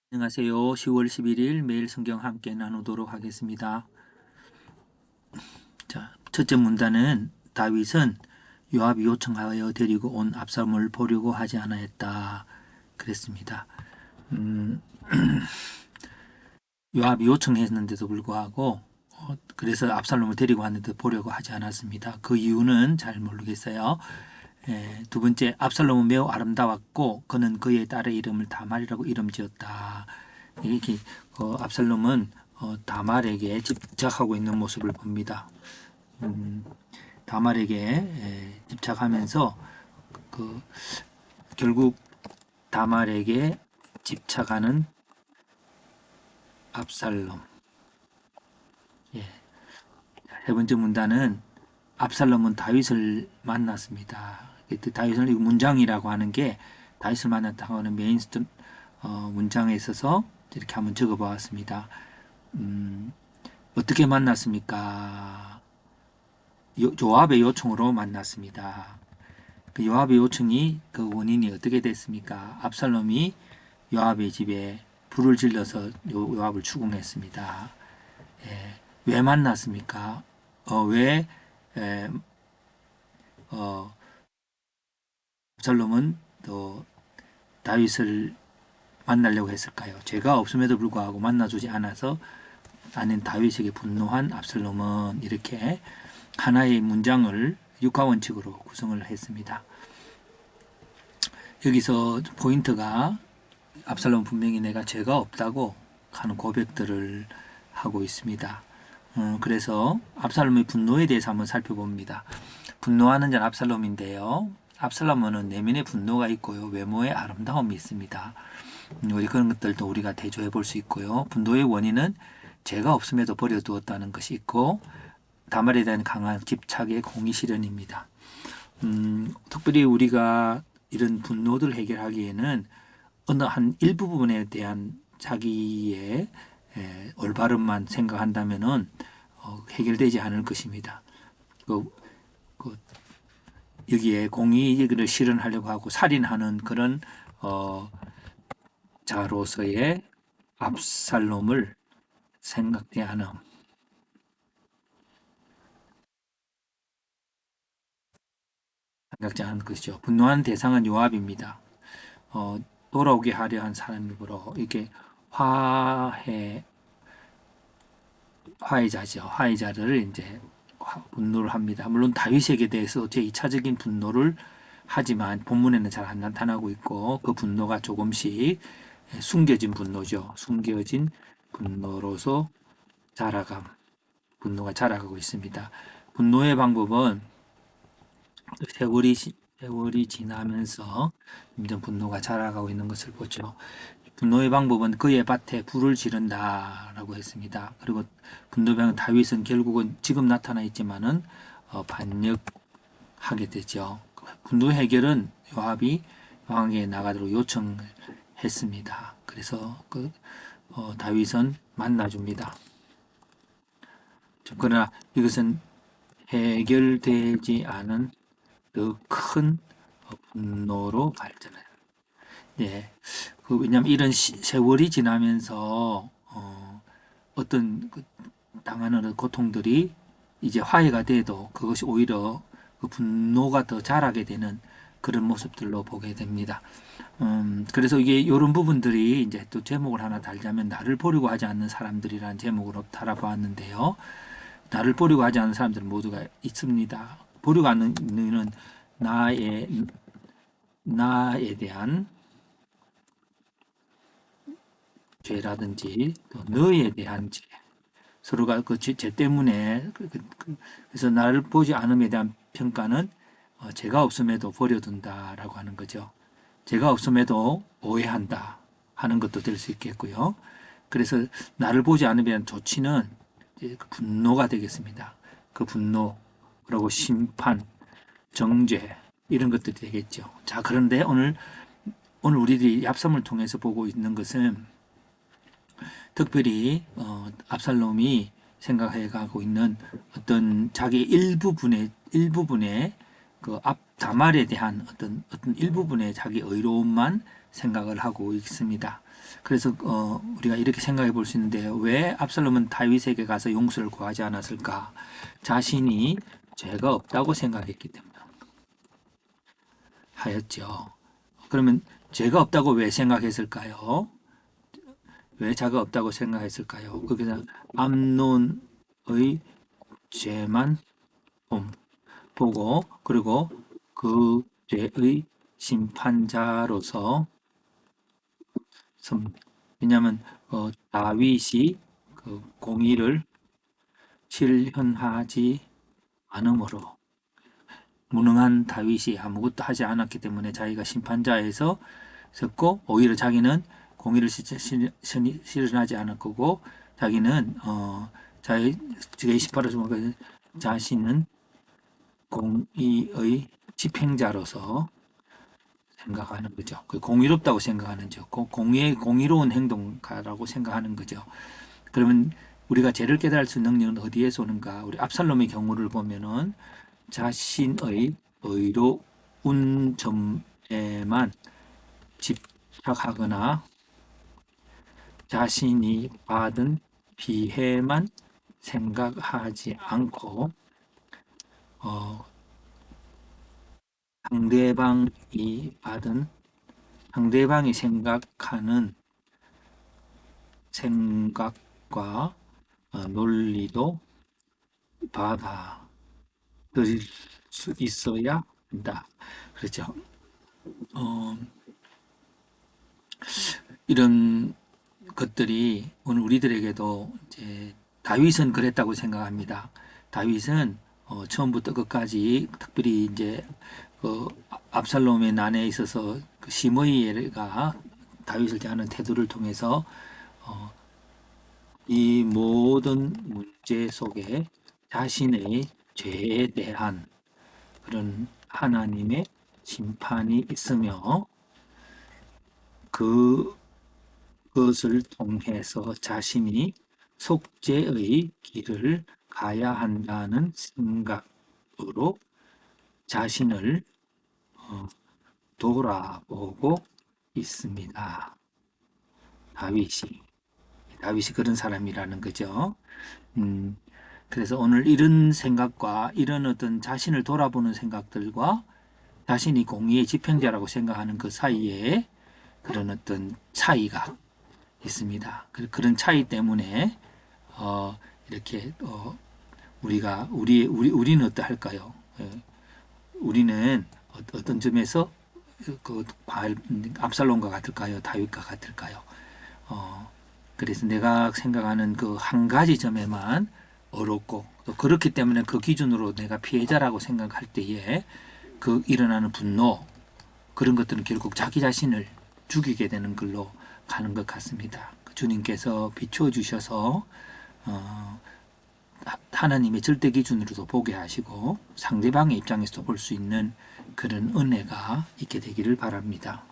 안녕하세요. 10월 11일 매일 성경 함께 나누도록 하겠습니다. 자, 첫째 문단은 다윗은 요압이 요청하여 데리고 온 압살롬을 보려고 하지 않았다. 그랬습니다. 요압이 요청했는데도 불구하고 그래서 압살롬을 데리고 왔는데 보려고 하지 않았습니다. 그 이유는 잘 모르겠어요. 두 번째, 압살롬은 매우 아름다웠고 그는 그의 딸의 이름을 다말이라고 이름 지었다. 이렇게 압살롬은 다말에게 집착하고 있는 모습을 봅니다. 다말에게 집착하면서 그 결국 다말에게 집착하는 압살롬. 예. 세 번째 문단은 압살롬은 다윗을 만났습니다. 다윗을 문장이라고 하는 게 다윗을 만났다고 하는 메인 문장에 있어서 이렇게 한번 적어보았습니다. 어떻게 만났습니까? 요압의 요청으로 만났습니다. 그 요압의 요청이 그 원인이 어떻게 됐습니까? 압살롬이 요압의 집에 불을 질러서 요압을 추궁했습니다. 왜 만났습니까? 왜 압살롬은 또 다윗을 만나려고 했을까요? 죄가 없음에도 불구하고 만나주지 않아서 나는 다윗에게 분노한 압살롬은 이렇게 하나의 문장을 육하원칙으로 구성을 했습니다. 여기서 포인트가 압살롬 분명히 내가 죄가 없다고 하는 고백들을 하고 있습니다. 그래서 압살롬의 분노에 대해서 한번 살펴봅니다. 분노하는 자는 압살롬인데요. 압살롬은 내면에 분노가 있고요. 외모에 아름다움이 있습니다. 우리 그런 것들도 우리가 대조해 볼 수 있고요. 분노의 원인은 죄가 없음에도 버려두었다는 것이 있고 다말에 대한 강한 집착의 공의실현입니다. 특별히 우리가 이런 분노를 해결하기에는 어느 한 일부분에 대한 자기의 올바름만 생각한다면은 해결되지 않을 것입니다. 그 여기에 공의를 실현하려고 하고 살인하는 그런 자로서의 압살롬을 생각지 않음. 생각지 않은 것이죠. 분노한 대상은 요압입니다. 돌아오게 하려 한 사람이므로 이게 화해자죠. 화해자를 이제 분노를 합니다. 물론 다윗에게 대해서 제2차적인 분노를 하지만 본문에는 잘 안 나타나고 있고 그 분노가 조금씩 숨겨진 분노죠. 숨겨진 분노로서 분노가 자라가고 있습니다. 분노의 방법은 세월이 지나면서 점점 분노가 자라가고 있는 것을 보죠. 분노의 방법은 그의 밭에 불을 지른다라고 했습니다. 그리고 분노병 다윗은 결국은 지금 나타나 있지만은 반역하게 되죠. 분노 해결은 요압이 왕에게 나가도록 요청했습니다. 그래서 다윗은 만나줍니다. 그러나 이것은 해결되지 않은 더 큰 분노로 발전해요. 예. 왜냐하면 이런 세월이 지나면서 어떤 당하는 고통들이 이제 화해가 돼도 그것이 오히려 그 분노가 더 자라게 되는 그런 모습들로 보게 됩니다. 그래서 이게 이런 부분들이 이제 또 제목을 하나 달자면 나를 보려고 하지 않는 사람들이라는 제목으로 달아보았는데요. 나를 보려고 하지 않는 사람들은 모두가 있습니다. 보려고 하는 이유는 나에 대한 죄라든지 또 너에 대한 죄, 서로가 그 죄 때문에 그래서 나를 보지 않음에 대한 평가는 죄가 없음에도 버려둔다라고 하는 거죠. 죄가 없음에도 오해한다 하는 것도 될 수 있겠고요. 그래서 나를 보지 않음에 대한 조치는 그 분노가 되겠습니다. 그 분노, 그리고 심판, 정죄 이런 것들이 되겠죠. 자, 그런데 오늘 우리들이 압살롬을 통해서 보고 있는 것은 특별히 압살롬이 생각해 가고 있는 어떤 자기 일부분의 그 다말에 대한 어떤 일부분의 자기 의로움만 생각을 하고 있습니다. 그래서 우리가 이렇게 생각해 볼 수 있는데 왜 압살롬은 다윗에게 가서 용서를 구하지 않았을까? 자신이 죄가 없다고 생각했기 때문에 하였죠. 그러면 죄가 없다고 왜 생각했을까요? 왜 죄가 없다고 생각했을까요? 그냥 암논의 죄만 보고 그리고 그 죄의 심판자로서 왜냐하면 다윗이 그 공의를 실현하지 않으므로 무능한 다윗이 아무것도 하지 않았기 때문에 자기가 심판자에서 섰고 오히려 자기는 공의를 실현하지 않을 거고 자기는 자기 28절 보면 자신은 공의의 집행자로서 생각하는 거죠. 그 공의롭다고 생각하는 죠. 공의로운 행동가라고 생각하는 거죠. 그러면 우리가 죄를 깨달을 수 있는 능력은 어디에서 오는가? 우리 압살롬의 경우를 보면은 자신의 의로운 점에만 집착하거나 자신이 받은 피해만 생각하지 않고 상대방이 생각하는 생각과 논리도 받아들일 수 있어야 한다. 그렇죠. 이런 것들이 오늘 우리들에게도 이제 다윗은 그랬다고 생각합니다. 다윗은 처음부터 끝까지 특별히 이제 그 압살롬의 난에 있어서 그 시므이가 다윗을 대하는 태도를 통해서 이 모든 문제 속에 자신의 죄에 대한 그런 하나님의 심판이 있으며 그것을 통해서 자신이 속죄의 길을 가야 한다는 생각으로 자신을 돌아보고 있습니다. 다윗이 그런 사람이라는 거죠. 그래서 오늘 이런 생각과 이런 어떤 자신을 돌아보는 생각들과 자신이 공의의 집행자라고 생각하는 그 사이에 그런 어떤 차이가 있습니다. 그런 차이 때문에 이렇게 우리는 어떠할까요? 우리는 어떤 점에서 그 압살롬과 같을까요? 다윗과 같을까요? 그래서 내가 생각하는 그 한 가지 점에만 어렵고 또 그렇기 때문에 그 기준으로 내가 피해자라고 생각할 때에 그 일어나는 분노 그런 것들은 결국 자기 자신을 죽이게 되는 걸로 가는 것 같습니다. 주님께서 비추어 주셔서 하나님의 절대 기준으로도 보게 하시고 상대방의 입장에서도 볼 수 있는 그런 은혜가 있게 되기를 바랍니다.